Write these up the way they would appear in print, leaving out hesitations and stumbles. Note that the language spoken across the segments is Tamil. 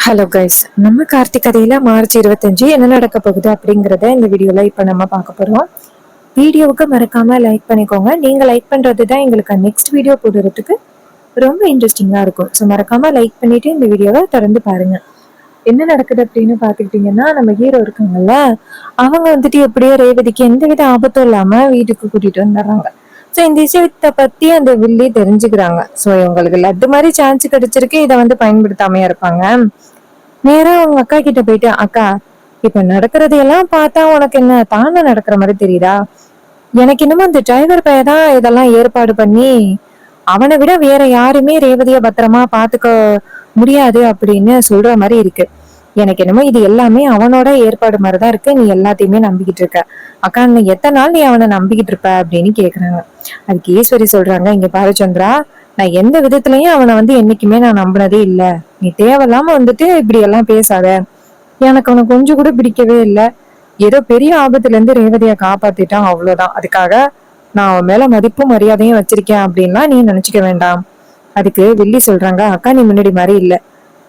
ஹலோ கைஸ், நம்ம கார்த்திக் கதையில மார்ச் 25 என்ன நடக்க போகுது அப்படிங்கிறத இந்த வீடியோல இப்ப நம்ம பார்க்க போறோம். வீடியோவுக்கு மறக்காம லைக் பண்ணிக்கோங்க. நீங்க லைக் பண்றது தான் எங்களுக்கு நெக்ஸ்ட் வீடியோ போடுறதுக்கு ரொம்ப இன்ட்ரெஸ்டிங்கா இருக்கும். ஸோ மறக்காம லைக் பண்ணிட்டு இந்த வீடியோவை தொடர்ந்து பாருங்க. என்ன நடக்குது அப்படின்னு பாத்துக்கிட்டீங்கன்னா, நம்ம ஹீரோ இருக்காங்கல்ல, அவங்க வந்துட்டு எப்படியோ ரேவதிக்கு எந்தவித ஆபத்தும் இல்லாம வீட்டுக்கு கூட்டிட்டு வந்துடுறாங்க. ஸோ இந்த விஷயத்தை பத்தி அந்த வில்லி தெரிஞ்சுக்கிறாங்க. ஸோ இவங்களுக்கு லட்டு மாதிரி சான்ஸ் கிடைச்சிருக்கு, இதை வந்து பயன்படுத்தாமையா இருப்பாங்க. நேரா அவங்க அக்கா கிட்ட போயிட்டு, அக்கா இப்ப நடக்கிறதையெல்லாம் பார்த்தா உனக்கு என்ன தானே நடக்கிற மாதிரி தெரியுதா? எனக்கு என்னமோ இந்த டிரைவர் பையதான் இதெல்லாம் ஏற்பாடு பண்ணி அவனை விட வேற யாருமே ரேவதிய பத்திரமா பாத்துக்க முடியாது அப்படின்னு சொல்ற மாதிரி இருக்கு. எனக்கு என்னமோ இது எல்லாமே அவனோட ஏற்பாடு மாதிரிதான் இருக்கு. நீ எல்லாத்தையுமே நம்பிக்கிட்டு இருக்க. அக்கா, நீ எத்தனை நாள் நீ அவனை நம்பிக்கிட்டு இருப்ப அப்படின்னு கேக்குறாங்க. அதுக்கு ஈஸ்வரி சொல்றாங்க, இங்க பாரு சந்திரா, நான் எந்த விதத்துலயும் அவனை வந்து என்னைக்குமே நான் நம்பினதே இல்ல. நீ தேவையில்லாம வந்துட்டு இப்படி எல்லாம் பேசாத. எனக்கு அவனை கொஞ்சம் கூட பிடிக்கவே இல்லை. ஏதோ பெரிய ஆபத்துல இருந்து ரேவதியை காப்பாத்திட்டான், அவ்வளவுதான். அதுக்காக நான் அவன் மேல மதிப்பும் மரியாதையும் வச்சிருக்கேன் அப்படின்லாம் நீ நினைச்சுக்க வேண்டாம். அதுக்கு வில்லி சொல்றாங்க, அக்கா நீ முன்னாடி மாதிரி இல்ல.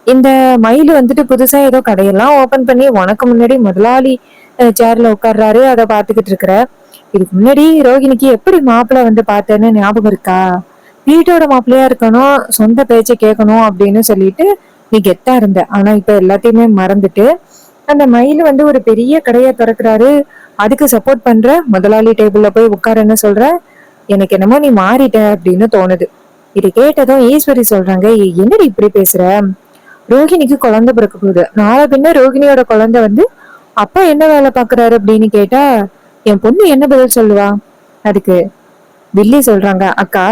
இந்த மயில் வந்துட்டு புதுசா ஏதோ கடையெல்லாம் ஓபன் பண்ணி உனக்கு முன்னாடி முதலாளி சேர்ல உட்கார்றாரு, அதை பாத்துக்கிட்டு இருக்கிற. இதுக்கு முன்னாடி ரோஹிணிக்கு எப்படி மாப்பிள்ளை வந்து பார்த்தேன்னு ஞாபகம் இருக்கா? வீட்டோட மாப்பிள்ளையா இருக்கணும், சொந்த பேச்சை கேட்கணும் அப்படின்னு சொல்லிட்டு நீ கெத்தா இருந்த. ஆனா இப்ப எல்லாத்தையுமே மறந்துட்டு அந்த மயில் வந்து ஒரு பெரிய கடையை திறக்கிறாரு, அதுக்கு சப்போர்ட் பண்ற, முதலாளி டேபிள்ல போய் உட்காருன்னு சொல்ற. எனக்கு என்னமோ நீ மாறிட்ட அப்படின்னு தோணுது. இது கேட்டதும் ஈஸ்வரி சொல்றாங்க, என்னடி இப்படி பேசுற? ரோஹிணிக்கு குழந்தை பிறக்க போகுது. நாளை பின்ன ரோஹிணியோட குழந்தை வந்து அப்பா என்ன வேலை பாக்குறாரு அப்படின்னு கேட்டா என் பொண்ணு என்ன பதில் சொல்லுவா? அதுக்கு வில்லி சொல்றாங்க, அக்கா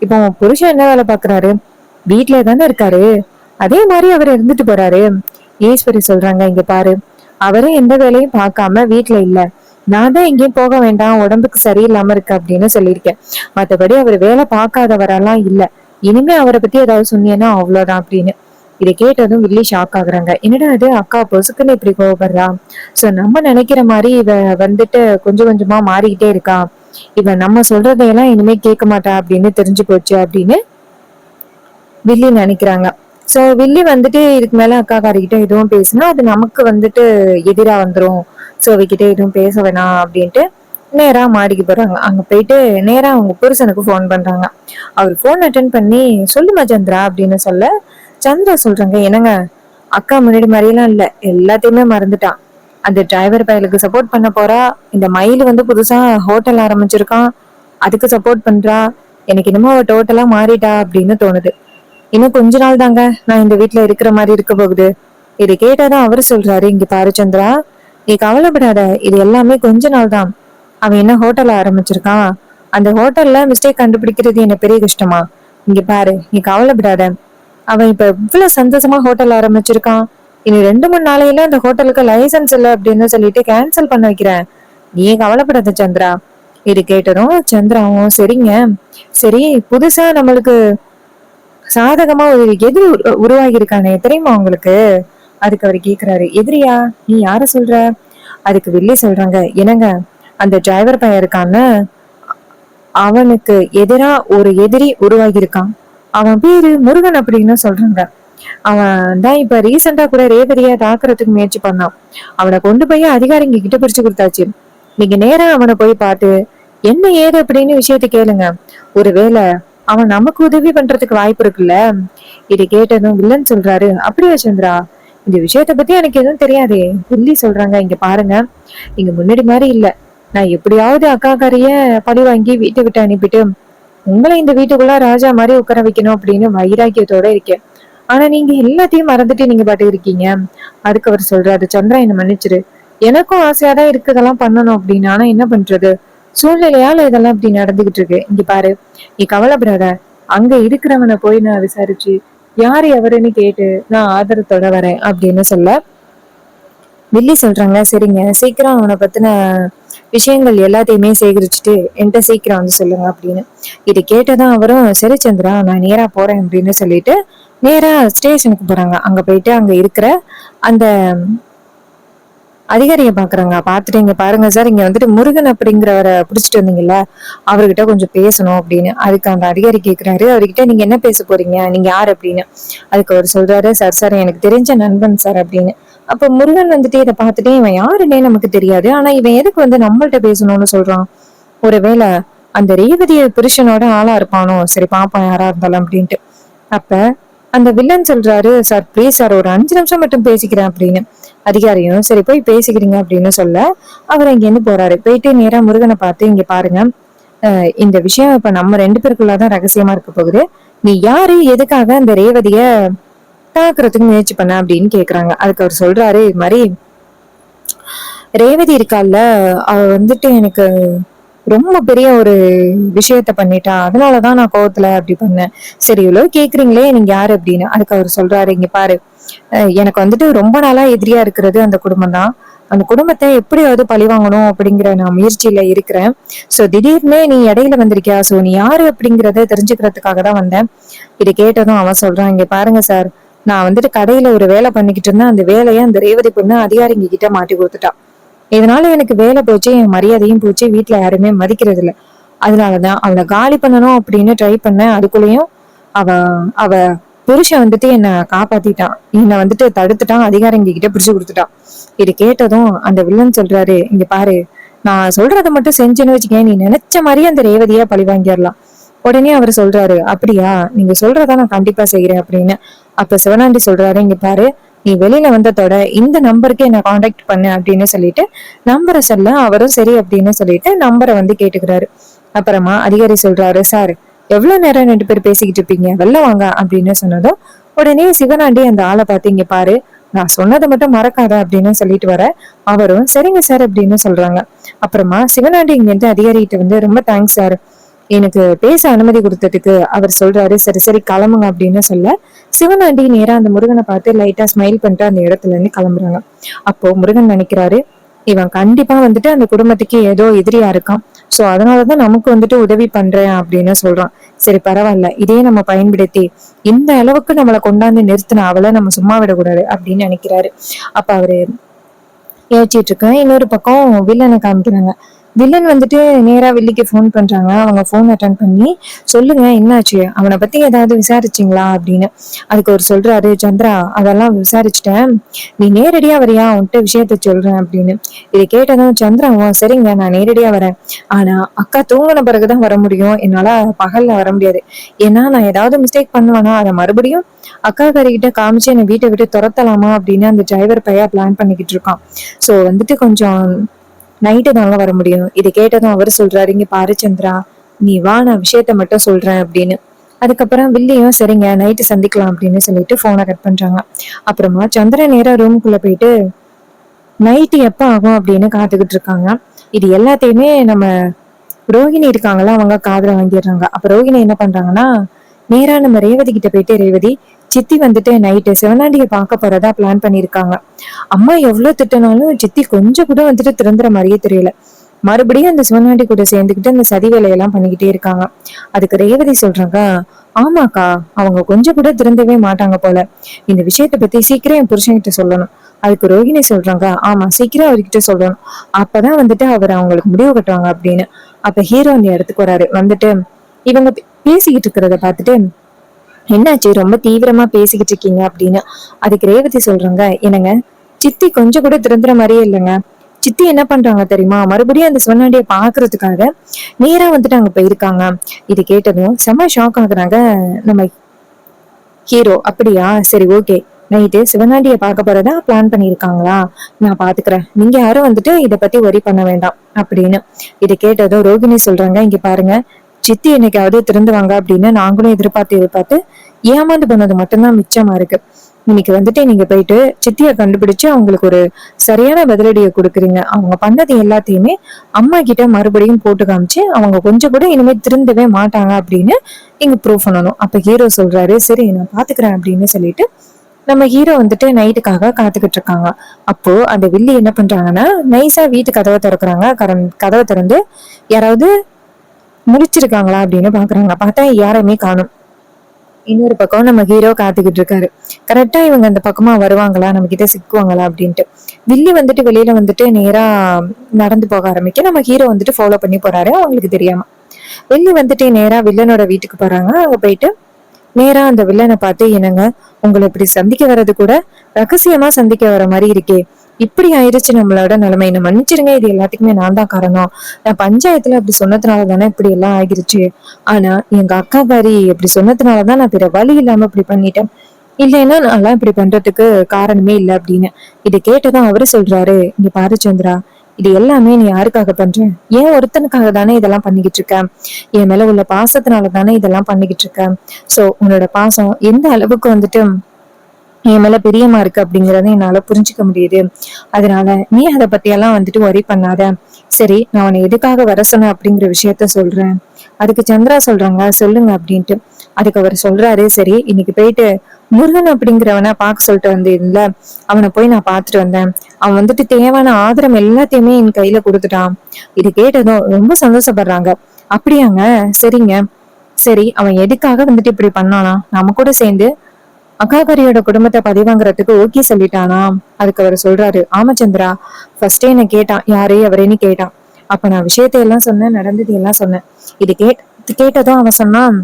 இப்போ உன் புருஷன் என்ன வேலை பாக்குறாரு? வீட்டுல தானே இருக்காரு, அதே மாதிரி அவர் இருந்துட்டு போறாரு. ஈஸ்வரி சொல்றாங்க, இங்க பாரு, அவரே எந்த வேலையும் பார்க்காம வீட்டுல இல்ல. நான் தான் எங்கேயும் போக வேண்டாம், உடம்புக்கு சரியில்லாம இருக்கு அப்படின்னு சொல்லியிருக்கேன். மத்தபடி அவர் வேலை பார்க்காதவரெல்லாம் இல்ல. இனிமே அவரை பத்தி ஏதாவது சொன்னீங்கன்னா அவ்வளவுதான் அப்படின்னு. இதை கேட்டதும் வில்லி ஷாக் ஆகுறாங்க. என்னடா அது, அக்கா பொசுக்குன்னு இப்படி கோவப்படுறா? சோ நம்ம நினைக்கிற மாதிரி இவ வந்துட்டு கொஞ்சம் கொஞ்சமா மாறிக்கிட்டே இருக்கா. இவன் நம்ம சொல்றதையெல்லாம் இனிமே கேட்க மாட்டா அப்படின்னு தெரிஞ்சு போச்சு அப்படின்னு வில்லி நினைக்கிறாங்க. சோ வில்லி வந்துட்டு இதுக்கு மேல அக்கா காரிக்கிட்ட எதுவும் பேசினா அது நமக்கு வந்துட்டு எதிரா வந்துரும். சோ அவகிட்ட எதுவும் பேச வேணாம் அப்படின்ட்டு நேரா மாடிக்கு போறாங்க. அங்க போயிட்டு நேரா அவங்க புருஷனுக்கு போன் பண்றாங்க. அவர் போன் அட்டன் பண்ணி, சொல்லுமா சந்திரா அப்படின்னு சொல்ல, சந்திரா சொல்றாங்க, என்னங்க, அக்கா முன்னாடி மாதிரிலாம் இல்ல, எல்லாத்தையுமே மறந்துட்டான். அந்த டிரைவர் பயலுக்கு சப்போர்ட் பண்ண போறா. இந்த மயில் வந்து புதுசா ஹோட்டல் ஆரம்பிச்சிருக்கான், அதுக்கு சப்போர்ட் பண்றா. எனக்கு என்னமோ டோட்டலா மாறிட்டா அப்படின்னு தோணுது. இன்னும் கொஞ்ச நாள் தாங்க நான் இந்த வீட்டுல இருக்கிற மாதிரி இருக்க போகுது. இதை கேட்டாதான் அவரு சொல்றாரு, இங்க பாரு சந்திரா, நீ கவலைப்படாத, இது எல்லாமே கொஞ்ச நாள் தான். அவன் என்ன ஹோட்டல் ஆரம்பிச்சிருக்கான், அந்த ஹோட்டல்ல மிஸ்டேக் கண்டுபிடிக்கிறது என்ன பெரிய கஷ்டமா? இங்க பாரு, நீ கவலைப்படாத. அவன் இப்ப இவ்வளவு சந்தோஷமா ஹோட்டல் ஆரம்பிச்சிருக்கான். இனி 2 3 நாளையில அந்த ஹோட்டலுக்கு லைசன்ஸ் இல்லை அப்படின்னு சொல்லிட்டு கேன்சல் பண்ண வைக்கிறேன். நீ கவலைப்படாத சந்திரா. இது கேட்டதும் சந்திராவும், சரிங்க, சரி, புதுசா நம்மளுக்கு சாதகமா ஒரு எதிரி உருவாகி இருக்கானே தெரியுமா உங்களுக்கு? அதுக்கு அவர் கேக்குறாரு, எதிரியா? நீ யார சொல்ற? அதுக்கு வில்லி சொல்றாங்க, என்னங்க, அந்த டிரைவர் பையன் இருக்கான்னு, அவனுக்கு எதிரா ஒரு எதிரி உருவாகி இருக்கான். அவன் பேரு முருகன் அப்படின்னு சொல்றாங்க. அவன் தான் இப்ப ரீசெண்டா கூட ரேவதிய தாக்குறதுக்கு முயற்சி பண்ணான். அவனை கொண்டு போய் அதிகாரிங்க கிட்ட பிரிச்சு கொடுத்தாச்சு. நீங்க நேரா அவனை போய் பார்த்து என்ன ஏது அப்படின்னு விஷயத்த கேளுங்க. ஒருவேளை அவன் நமக்கு உதவி பண்றதுக்கு வாய்ப்பு இருக்குல்ல. இதை கேட்டதும் வில்லன் சொல்றாரு, அப்படியா சந்திரா, இந்த விஷயத்த பத்தி எனக்கு எதுவும் தெரியாதே. வில்லி சொல்றாங்க, இங்க பாருங்க, நீங்க முன்னாடி மாதிரி இல்ல. நான் எப்படியாவது அக்காக்காரிய பழி வாங்கி வீட்டை விட்டு அனுப்பிட்டு உங்களை இந்த வீட்டுக்குள்ள ராஜா மாதிரி உட்கார வைக்கணும் அப்படின்னு வைராக்கியத்தோட இருக்கேன். ஆனா நீங்க எல்லாத்தையும் மறந்துட்டு நீங்க பாட்டு இருக்கீங்க. அதுக்கு அவர் சொல்றாரு, சந்திரா என்ன மன்னிச்சிரு, எனக்கும் ஆசையாதான் இருக்கு இதெல்லாம் பண்ணணும் அப்படின்னு. ஆனா என்ன பண்றது, சூழ்நிலையால இதெல்லாம் இப்படி நடந்துகிட்டு இருக்கு. இங்க பாரு, நீ கவலைப்படாத. அங்க இருக்கிறவனை போய் நான் விசாரிச்சு யாரு எவருன்னு கேட்டு நான் ஆதரத்தோட வரேன் அப்படின்னு சொல்ல, வில்லி சொல்றாங்க, சரிங்க, சீக்கிரம் அவனை பத்தின விஷயங்கள் எல்லாத்தையுமே சேகரிச்சுட்டு என்கிட்ட சீக்கிரம் வந்து சொல்லுங்க அப்படின்னு. இதை கேட்டதான் அவரும், சரி சந்திரா, நான் நேரா போறேன் அப்படின்னு சொல்லிட்டு நேரா ஸ்டேஷனுக்கு போறாங்க. அங்க போயிட்டு அங்க இருக்கிற அந்த அதிகாரியை பாக்குறாங்க. பாத்துட்டு இங்க பாருங்க சார், இங்க வந்துட்டு முருகன் அப்படிங்கிறவரை புடிச்சிட்டு வந்தீங்கல்ல, அவர்கிட்ட கொஞ்சம் பேசணும் அப்படின்னு. அதுக்கு அந்த அதிகாரி கேக்குறாரு, அவர்கிட்ட நீங்க என்ன பேச போறீங்க, நீங்க யார் அப்படின்னு. அதுக்கு அவர் சொல்றாரு, சார் சார் எனக்கு தெரிஞ்ச நண்பன் சார் அப்படின்னு. அப்ப முருகன் வந்துட்டு இதை பார்த்துட்டு இவன் யாருன்னே நமக்கு தெரியாது, ஆனா இவன் எதுக்கு வந்து நம்மள்ட்ட பேசணும்னு சொல்றான், ஒருவேளை அந்த ரேவதிய புருஷனோட ஆளா இருப்பானோ, சரி பாப்போம் யாரா இருந்தாலும் அப்படின்ட்டு. அப்ப அந்த வில்லன் சொல்றாரு, சார் ப்ளீஸ் சார் ஒரு 5 நிமிஷம் மட்டும் பேசிக்கிறேன் அப்படின்னு. அதிகாரியும் சரி போய் பேசிக்கிறீங்க அப்படின்னு சொல்ல அவர் இங்க இருந்து போறாரு. போயிட்டு நேரா முருகனை பார்த்து, இங்க பாருங்க, இந்த விஷயம் இப்ப நம்ம 2 பேருக்குள்ளதான் ரகசியமா இருக்க போகுது. நீ யாரு, எதுக்காக அந்த ரேவதிய தாக்குறதுக்கு முயற்சி பண்ண அப்படின்னு கேக்குறாங்க. அதுக்கு அவர் சொல்றாரு, இது மாதிரி ரேவதி இருக்கால, அவ வந்துட்டு எனக்கு ரொம்ப பெரிய ஒரு விஷயத்த பண்ணிட்டா, அதனாலதான் நான் கோவத்துல அப்படி பண்ணேன். சரி இவ்வளவு கேக்குறீங்களே, நீங்க யாரு அப்படின்னு. அதுக்கு அவர் சொல்றாரு, இங்க பாரு, எனக்கு வந்துட்டு ரொம்ப நாளா எதிரியா இருக்கிறது அந்த குடும்பம் தான். அந்த குடும்பத்தை எப்படியாவது பழி வாங்கணும் அப்படிங்கிற நான் முயற்சியில இருக்கிறேன். சோ திடீர்னு நீ இடையில வந்திருக்கியா, சோ நீ யாரு அப்படிங்கறத தெரிஞ்சுக்கிறதுக்காக தான் வந்தேன். இதை கேட்டதும் அவன் சொல்றான், இங்க பாருங்க சார், நான் வந்துட்டு கடையில ஒரு வேலை பண்ணிக்கிட்டு இருந்தேன். அந்த வேலையை அந்த ரேவதி பொண்ணு அதிகாரிங்க கிட்ட மாட்டி கொடுத்துட்டா. இதனால எனக்கு வேலை போச்சு, என் மரியாதையும் போச்சு, வீட்டுல யாருமே மதிக்கிறது இல்ல. அதனாலதான் அவளை காலி பண்ணணும் அப்படின்னு ட்ரை பண்ணேன். அதுக்குள்ளேயும் அவ அவ புருஷன் வந்துட்டு என்னை காப்பாத்திட்டான், என்னை வந்துட்டு தடுத்துட்டான், அதிகாரிங்க கிட்ட பிடிச்சு கொடுத்துட்டான். இது கேட்டதும் அந்த வில்லன் சொல்றாரு, இங்க பாரு, நான் சொல்றதை மட்டும் செஞ்சுன்னு வச்சுக்கேன், நீ நினைச்ச மாதிரியே அந்த ரேவதியா பழி வாங்கிடலாம். உடனே அவர் சொல்றாரு, அப்படியா, நீங்க சொல்றதா நான் கண்டிப்பா செய்யறேன் அப்படின்னு. அப்ப சிவனாண்டி சொல்றாரு, இங்க பாரு, நீ வெளியில வந்ததோட இந்த நம்பருக்கு என்ன காண்டாக்ட் பண்ணு அப்படின்னு சொல்லிட்டு நம்பரை சொல்ல, அவரும் சரி அப்படின்னு சொல்லிட்டு நம்பரை வந்து கேட்டுக்கிறாரு. அப்புறமா அதிகாரி சொல்றாரு, சார் எவ்வளவு நேரம் 2 பேர் பேசிக்கிட்டு இருப்பீங்க, வெளில வாங்க அப்படின்னு சொன்னதும் உடனே சிவனாண்டி அந்த ஆளை பார்த்து, இங்க பாரு, நான் சொன்னதை மட்டும் மறக்காத அப்படின்னு சொல்லிட்டு வர அவரும் சரிங்க சார் அப்படின்னு சொல்றாங்க. அப்புறமா சிவனாண்டி இங்க இருந்து அதிகாரிகிட்ட வந்து, ரொம்ப தேங்க்ஸ் சார், எனக்கு பேச அனுமதி கொடுத்ததுக்கு. அவர் சொல்றாரு, சரி சரி கிளம்புங்க அப்படின்னு சொல்ல சிவனாண்டி நேரா அந்த முருகனை பார்த்து லைட்டா ஸ்மைல் பண்ணிட்டு அந்த இடத்துல இருந்து கிளம்புறாங்க. அப்போ முருகன் நினைக்கிறாரு, இவன் கண்டிப்பா வந்துட்டு அந்த குடும்பத்துக்கு ஏதோ எதிரியா இருக்கான், சோ அதனாலதான் நமக்கு வந்துட்டு உதவி பண்றேன் அப்படின்னு சொல்றான். சரி பரவாயில்ல, இதே நம்ம பயன்படுத்தி இந்த அளவுக்கு நம்மளை கொண்டாந்து நிறுத்தின அவளை நம்ம சும்மா விடக்கூடாது அப்படின்னு நினைக்கிறாரு. அப்ப அவரு யோசிச்சுட்டு இருக்கேன். இன்னொரு பக்கம் வில்லனை காமிக்கிறாங்க. வில்லன் வந்துட்டு நேரா வில்லிக்கு ஃபோன் பண்றாங்க. அவங்க ஃபோன் அட்டன் பண்ணி, சொல்லுங்க என்னாச்சு, அவனை பத்தி ஏதாவது விசாரிச்சிங்களா அப்படின்னு. அதுக்கு அவர் சொல்றாரு, சந்திரா அதெல்லாம் விசாரிச்சுட்டேன், நீ நேரடியா வரியா, உன்கிட்ட விஷயத்த சொல்றேன் அப்படின்னு. இதை கேட்டதும் சந்திராவும் சரிங்க நான் நேரடியா வரேன், ஆனா அக்கா தூங்கின பிறகுதான் வர முடியும், என்னால பகல்ல வர முடியாது. ஏன்னா நான் ஏதாவது மிஸ்டேக் பண்ணுவேனா, அதை மறுபடியும் அக்கா காரிக்கிட்ட காமிச்சு என்னை வீட்டை விட்டு துரத்தலாமா அப்படின்னு அந்த டிரைவர் பையா பிளான் பண்ணிக்கிட்டு இருக்கான். சோ வந்துட்டு கொஞ்சம் நைட்டு தாங்க வர முடியும். இதை கேட்டதும் அவர் சொல்றாரு, இங்க பாரு சந்திரா, நீ வா, நான் விஷயத்த மட்டும் சொல்றேன் அப்படின்னு. அதுக்கப்புறம் வில்லியும் சரிங்க நைட்டு சந்திக்கலாம் அப்படின்னு சொல்லிட்டு போனை கட் பண்றாங்க. அப்புறமா சந்திரன் நேரா ரூமுக்குள்ள போயிட்டு நைட்டு எப்ப ஆகும் அப்படின்னு காத்துக்கிட்டு இருக்காங்க. இது எல்லாத்தையுமே நம்ம ரோஹிணி இருக்காங்களா, அவங்க காதுல வாங்கிடுறாங்க. அப்ப ரோஹிணி என்ன பண்றாங்கன்னா, நேரா நம்ம ரேவதி கிட்ட போயிட்டு, ரேவதி சித்தி வந்துட்டு நைட்டு சிவனாண்டிய பார்க்க போறதா பிளான் பண்ணிருக்காங்க. அம்மா எவ்வளவு திட்டினாலும் சித்தி கொஞ்சம் கூட வந்துட்டு திருந்துற மாதிரியே தெரியல. மறுபடியும் அந்த சிவனாண்டி கூட சேர்ந்துக்கிட்டு அந்த சதி வேலையெல்லாம் பண்ணிக்கிட்டே இருக்காங்க. அதுக்கு ரேவதி சொல்றாங்க, ஆமாக்கா, அவங்க கொஞ்சம் கூட திருந்தவே மாட்டாங்க போல, இந்த விஷயத்த பத்தி சீக்கிரம் என் புருஷன்கிட்ட சொல்லணும். அதுக்கு ரோஹிணி சொல்றாங்க, ஆமா சீக்கிரம் அவர்கிட்ட சொல்லணும், அப்பதான் வந்துட்டு அவர் அவங்களுக்கு முடிவு கட்டுவாங்க அப்படின்னு. அப்ப ஹீரோ அந்த இடத்துக்கு வராரு. வந்துட்டு இவங்க பேசிக்கிட்டு இருக்கிறத பார்த்துட்டு, என்னாச்சு ரொம்ப தீவிரமா பேசிக்கிட்டு இருக்கீங்க அப்படின்னு. அதுக்கு ரேவதி சொல்றாங்க, என்னங்க சித்தி கொஞ்சம் கூட திருந்துற மாதிரியே இல்லைங்க. சித்தி என்ன பண்றாங்க தெரியுமா, மறுபடியும் அந்த சிவனாண்டிய பாக்குறதுக்காக நேரா வந்துட்டு அங்க போயிருக்காங்க. இது கேட்டதும் செம்ம ஷாக் ஆகுறாங்க நம்ம ஹீரோ. அப்படியா, சரி ஓகே, நைட்டு சிவனாண்டிய பார்க்க போறதா பிளான் பண்ணிருக்காங்களா, நான் பாத்துக்கிறேன், நீங்க யாரும் வந்துட்டு இத பத்தி ஒரி பண்ண வேண்டாம் அப்படின்னு. இதை கேட்டதும் ரோகிணி சொல்றாங்க, இங்க பாருங்க, சித்தி என்னைக்காவது திருந்துவாங்க அப்படின்னு நாங்களும் எதிர்பார்த்து எதிர்பார்த்து ஏமாந்து போனது மட்டும்தான் மிச்சமா இருக்கு. இன்னைக்கு வந்துட்டு நீங்க போயிட்டு சித்திய கண்டுபிடிச்சு அவங்களுக்கு ஒரு சரியான பதிலடியை கொடுக்குறீங்க. அவங்க பண்ணது எல்லாத்தையுமே அம்மா கிட்ட மறுபடியும் போட்டு காமிச்சு அவங்க கொஞ்சம் கூட இனிமே திருந்தவே மாட்டாங்க அப்படின்னு நீங்க ப்ரூவ் பண்ணணும். அப்ப ஹீரோ சொல்றாரு, சரி நான் பாத்துக்கிறேன் அப்படின்னு சொல்லிட்டு நம்ம ஹீரோ வந்துட்டு நைட்டுக்காக காத்துக்கிட்டு இருக்காங்க. அப்போ அந்த வில்லி என்ன பண்றாங்கன்னா, நைஸா வீட்டு கதவை திறக்கிறாங்க. கதவை திறந்து யாராவது முழிச்சிருக்காங்களா அப்படின்னு பாக்குறாங்க. பார்த்தா யாருமே காணும். இன்னொரு பக்கம் நம்ம ஹீரோ காத்துக்கிட்டு இருக்காரு. கரெக்டா இவங்க அந்த பக்கமா வருவாங்களா, நம்ம கிட்ட சிக்குவாங்களா அப்படின்ட்டு. வில்லி வந்துட்டு வெளியில வந்துட்டு நேரா நடந்து போக ஆரம்பிக்க நம்ம ஹீரோ வந்துட்டு ஃபாலோ பண்ணி போறாரு அவங்களுக்கு தெரியாம. வில்லி வந்துட்டு நேரா வில்லனோட வீட்டுக்கு போறாங்க. அங்க போயிட்டு நேரா அந்த வில்லனை பார்த்து, என்னங்க உங்களை இப்படி சந்திக்க வர்றது கூட ரகசியமா சந்திக்க வர மாதிரி இருக்கே, இப்படி ஆயிடுச்சு நம்மளோட நிலைமை, என்ன மன்னிச்சிருங்க, இது எல்லாத்துக்குமே நான் தான் காரணம், நான் பஞ்சாயத்துல அப்படி சொன்னதுனால தானே இப்படி எல்லாம் ஆகிருச்சு, ஆனா எங்க அக்காக்காரி அப்படி சொன்னதுனாலதான் நான் பிற வழி இல்லாம இப்படி பண்ணிட்டேன், இல்லைன்னா நான்லாம் இப்படி பண்றதுக்கு காரணமே இல்லை அப்படின்னு. இதை கேட்டதும் அவரு சொல்றாரு, இங்க பாரு சந்திரா, இது எல்லாமே நீ யாருக்காக பண்ற, ஏன் ஒருத்தனுக்காக தானே இதெல்லாம் பண்ணிக்கிட்டு இருக்க, என் மேல உள்ள பாசத்தினால தானே இதெல்லாம் பண்ணிக்கிட்டு இருக்க. சோ உன்னோட பாசம் எந்த அளவுக்கு வந்துட்டு என் மேல பிரியமா இருக்கு அப்படிங்கறத என்னால புரிஞ்சுக்க முடியுது. அதனால நீ அதை பத்தி எல்லாம் வந்துட்டு ஒரி பண்ணாத. சரி, நான் உன்னை எதுக்காக வர சொன்னேன் அப்படிங்கிற விஷயத்த சொல்றேன். அதுக்கு சந்திரா சொல்றாங்க, சொல்லுங்க அப்படின்ட்டு. அதுக்கு அவர் சொல்றாரு, சரி இன்னைக்கு போயிட்டு முருகன் அப்படிங்கிறவனை பார்க்க சொல்லிட்டு வந்தேன்ல, அவனை போய் நான் பார்த்துட்டு வந்தேன். அவன் வந்துட்டு தேவையான ஆதரவு எல்லாத்தையுமே என் கையில கொடுத்துட்டான். இது கேட்டதும் ரொம்ப சந்தோஷப்படுறாங்க. அப்படியாங்க, சரிங்க. சரி, அவன் எதுக்காக வந்துட்டு இப்படி பண்ணானா, நம்ம கூட சேர்ந்து அக்காக்காரியோட குடும்பத்தை பதிவாங்கிறதுக்கு ஓகே சொல்லிட்டானா? அதுக்கு அவர் சொல்றாரு, ஆமா சந்திரா, ஃபர்ஸ்டே என்ன கேட்டான், யாரு அவரேன்னு கேட்டான். அப்ப நான் விஷயத்தை எல்லாம் சொன்னேன், நடந்தது எல்லாம் சொன்னேன். இது கேட்டதும் அவன் சொன்னான்,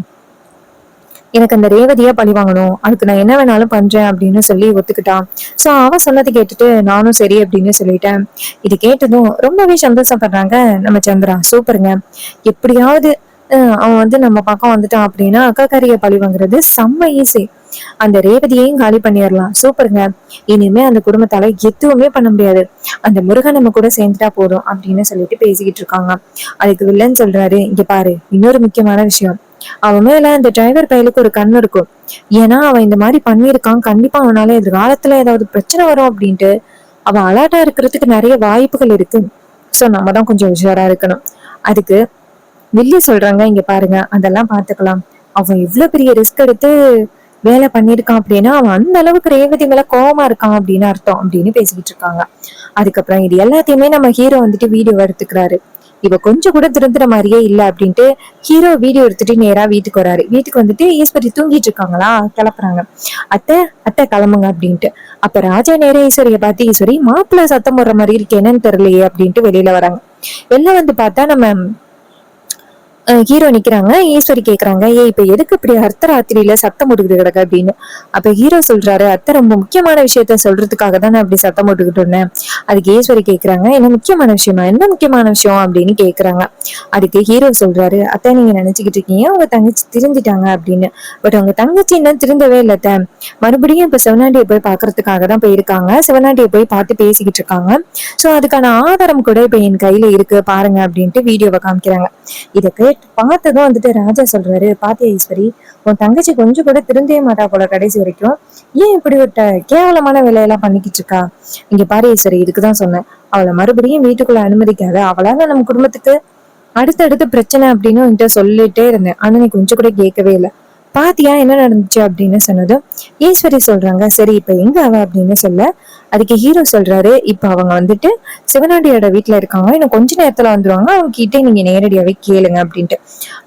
எனக்கு அந்த ரேவதியா பழி வாங்கணும், அதுக்கு நான் என்ன வேணாலும் பண்றேன் அப்படின்னு சொல்லி ஒத்துக்கிட்டான். சோ அவன் சொன்னது கேட்டுட்டு நானும் சரி அப்படின்னு சொல்லிட்டேன். இது கேட்டதும் ரொம்பவே சந்தோஷப்படுறாங்க நம்ம சந்திரா. சூப்பருங்க, எப்படியாவது அவன் வந்து நம்ம பக்கம் வந்துட்டான் அப்படின்னா அக்காக்காரிய பழி வாங்குறது செம்ம ஈஸி, அந்த ரேவதியையும் காலி பண்ணிடலாம். சூப்பருங்க, இனிமே அந்த குடும்பத்தால எதுவுமே பண்ண முடியாது, அந்த முருகன் நம்ம கூட சேர்ந்துட்டா போதும் அப்படின்னு சொல்லிட்டு பேசிக்கிட்டு இருக்காங்க. அதுக்கு வில்லன் சொல்றாரு, இங்க பாரு, இன்னொரு முக்கியமான விஷயம், அவன் மேல அந்த டிரைவர் பயலுக்கு ஒரு கண்ணு இருக்கும். ஏன்னா அவன் இந்த மாதிரி பண்ணியிருக்கான், கண்டிப்பா அவனால எதிர்காலத்துல ஏதாவது பிரச்சனை வரும் அப்படின்ட்டு அவன் அலர்ட்டா இருக்கிறதுக்கு நிறைய வாய்ப்புகள் இருக்கு. சோ நம்ம தான் கொஞ்சம் உஷாரா இருக்கணும். அதுக்கு வில்லி சொல்றாங்க, இங்க பாருங்க, அதெல்லாம் பாத்துக்கலாம், அவன் இவ்வளவு பெரிய ரிஸ்க் எடுத்து வேலை பண்ணிருக்கான் அப்படின்னா அவன் அந்த அளவுக்கு ரேவதி மேல கோவமா இருக்கான் அப்படின்னு அர்த்தம் அப்படின்னு பேசிக்கிட்டு இருக்காங்க. அதுக்கப்புறம் இது எல்லாத்தையுமே நம்ம ஹீரோ வந்துட்டு வீடியோ எடுத்துக்கிறாரு. இவ கொஞ்சம் கூட திருந்துற மாதிரியே இல்ல அப்படின்ட்டு ஹீரோ வீடியோ எடுத்துட்டு நேரா வீட்டுக்கு வராரு. வீட்டுக்கு வந்துட்டு ஈஸ்வரி தூங்கிட்டு இருக்காங்களா, கிளப்புறாங்க. அத்தை அத்தை கிளம்புங்க அப்படின்ட்டு. அப்ப ராஜா நேர ஈஸ்வரிய பார்த்து, ஈஸ்வரி மாப்பிள்ள சத்தம் போடுற மாதிரி இருக்கு, என்னன்னு தெரியலையே அப்படின்ட்டு வெளியில வராங்க. வெளில வந்து பார்த்தா நம்ம ஹீரோ நிக்கிறாங்க. ஈஸ்வரி கேக்குறாங்க, ஏய் இப்ப எதுக்கு இப்படி அர்த்தராத்திரியில சத்தம் போட்டுக்கிட்டு கிடக்கு அப்படின்னு. அப்ப ஹீரோ சொல்றாரு, அத்தை ரொம்ப முக்கியமான விஷயத்த சொல்றதுக்காக தான் நான் அப்படி சத்தம் போட்டுக்கிட்டு இருந்தேன். அதுக்கு ஈஸ்வரி கேக்குறாங்க, என்ன முக்கியமான விஷயமா, என்ன முக்கியமான விஷயம் அப்படின்னு கேக்குறாங்க. அதுக்கு ஹீரோ சொல்றாரு, அத்தை நீங்க நினைச்சுக்கிட்டு இருக்கீங்க உங்க தங்கச்சி திருந்திட்டாங்க அப்படின்னு, பட் உங்க தங்கச்சி இன்னும் திருந்தவே இல்லை அத்தை, மறுபடியும் இப்ப சிவனாண்டியை போய் பாக்குறதுக்காக தான் போயிருக்காங்க, சிவனாண்டியை போய் பார்த்து பேசிக்கிட்டு இருக்காங்க. சோ அதுக்கான ஆதாரம் கூட இப்ப என் கையில இருக்கு பாருங்க அப்படின்ட்டு வீடியோவை காமிக்கிறாங்க. இதை பார்த்ததும் வந்துட்டு ராஜா சொல்றாரு, பாத்தியா ஈஸ்வரி, உன் தங்கச்சி கொஞ்சம் கூட திருந்தே மாட்டா போல கடைசி வரைக்கும், ஏன் இப்படி ஒரு கேவலமான வேலையெல்லாம் பண்ணிக்கிட்டு இருக்கா. இங்க பாரு ஈஸ்வரி, இதுக்குதான் சொன்னேன், அவளை மறுபடியும் வீட்டுக்குள்ள அனுமதிக்காத, அவளால நம்ம குடும்பத்துக்கு அடுத்தடுத்து பிரச்சனை அப்படின்னு என்கிட்ட சொல்லிட்டே இருந்தேன், ஆனா நீ கொஞ்சம் கூட கேட்கவே இல்லை, பாத்தியா என்ன நடந்துச்சு அப்படின்னு சொன்னதும் ஈஸ்வரி சொல்றாங்க, சரி இப்ப எங்க அவ அப்படின்னு சொல்ல, அதுக்கு ஹீரோ சொல்றாரு, இப்ப அவங்க வந்துட்டு சிவனாண்டியோட வீட்டுல இருக்காங்க, இன்னும் கொஞ்ச நேரத்துல வந்துருவாங்க, அவங்க கிட்டே நீங்க நேரடியாவே கேளுங்க அப்படின்ட்டு.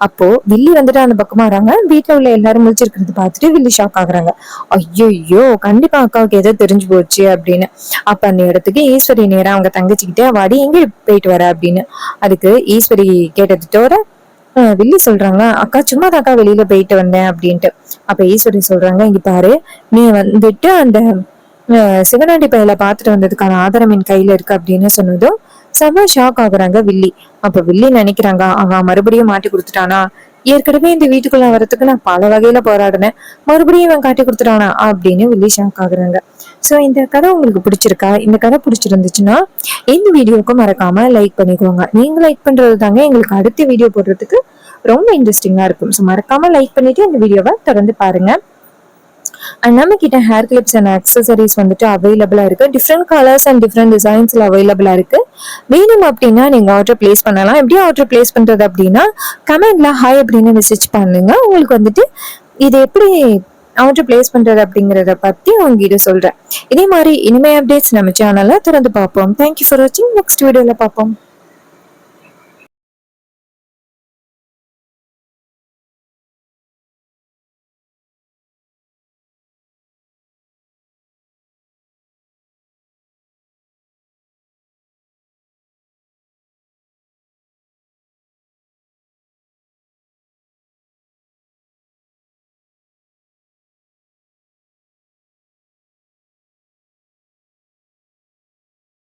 அப்போ வில்லி வந்துட்டு அந்த பக்கமா வராங்க. வீட்டுல உள்ள எல்லாரும் முடிச்சிருக்கிறது பார்த்துட்டு வில்லி ஷாக் ஆகுறாங்க. ஐயோ கண்டிப்பா அக்காவுக்கு ஏதோ தெரிஞ்சு போச்சு அப்படின்னு. அப்ப அந்த இடத்துக்கு ஈஸ்வரி நேரா அவங்க தங்கச்சிக்கிட்டே, வாடி எங்க போயிட்டு வர அப்படின்னு. அதுக்கு ஈஸ்வரி கேட்டதோட வில்லி சொல்றாங்க, அக்கா சும்மா தாக்கா வெளியில போயிட்டு வந்தேன் அப்படின்ட்டு. அப்ப ஈஸ்வரி சொல்றாங்க, இங்க பாரு, நீ வந்துட்டு அந்த சிவனாண்டி பையில பாத்துட்டு வந்ததுக்கான ஆதாரம் என் கையில இருக்கு அப்படின்னு சொன்னதும் செம ஷாக் ஆகுறாங்க வில்லி. அப்ப வில்லி நினைக்கிறாங்க, அவன் மறுபடியும் மாட்டி கொடுத்துட்டானா, ஏற்கனவே இந்த வீட்டுக்குள்ள வரத்துக்கு நான் பல வகையில போராடினேன், மறுபடியும் இவன் காட்டி கொடுத்துட்டானா அப்படின்னு வில்லி ஷாக் ஆகுறாங்க. சோ இந்த கதை உங்களுக்கு பிடிச்சிருக்கா? இந்த கதை பிடிச்சிருந்துச்சுன்னா இந்த வீடியோவுக்கு மறக்காம லைக் பண்ணிக்கோங்க. நீங்க லைக் பண்றது தாங்க எங்களுக்கு அடுத்த வீடியோ போடுறதுக்கு ரொம்ப இன்ட்ரெஸ்டிங்கா இருக்கும். ஸோ மறக்காம லைக் பண்ணிட்டு இந்த வீடியோவை தொடர்ந்து பாருங்க. அண்ட் நம்ம கிட்ட ஹேர் கிளிப்ஸ் அண்ட் அக்சசரிஸ் வந்துட்டு அவைலபிளா இருக்கு. டிஃப்ரெண்ட் கலர்ஸ் அண்ட் டிஃப்ரெண்ட் டிசைன்ஸ்ல அவைலபிளா இருக்கு. வேணும் அப்படின்னா நீங்க ஆர்டர் பிளேஸ் பண்ணலாம். எப்படி ஆர்டர் பிளேஸ் பண்றது அப்படின்னா கமெண்ட்ல ஹாய் அப்படின்னு மெசேஜ் பண்ணுங்க. உங்களுக்கு வந்துட்டு இது எப்படி ஆர்டர் பிளேஸ் பண்றது அப்படிங்கறத பத்தி உங்ககிட்ட சொல்றேன். இதே மாதிரி இனிமே அப்டேட்ஸ் நம்ம சேனல்ல திறந்து பார்ப்போம். தேங்க்யூ ஃபார் வாட்சிங். நெக்ஸ்ட் வீடியோல பார்ப்போம்.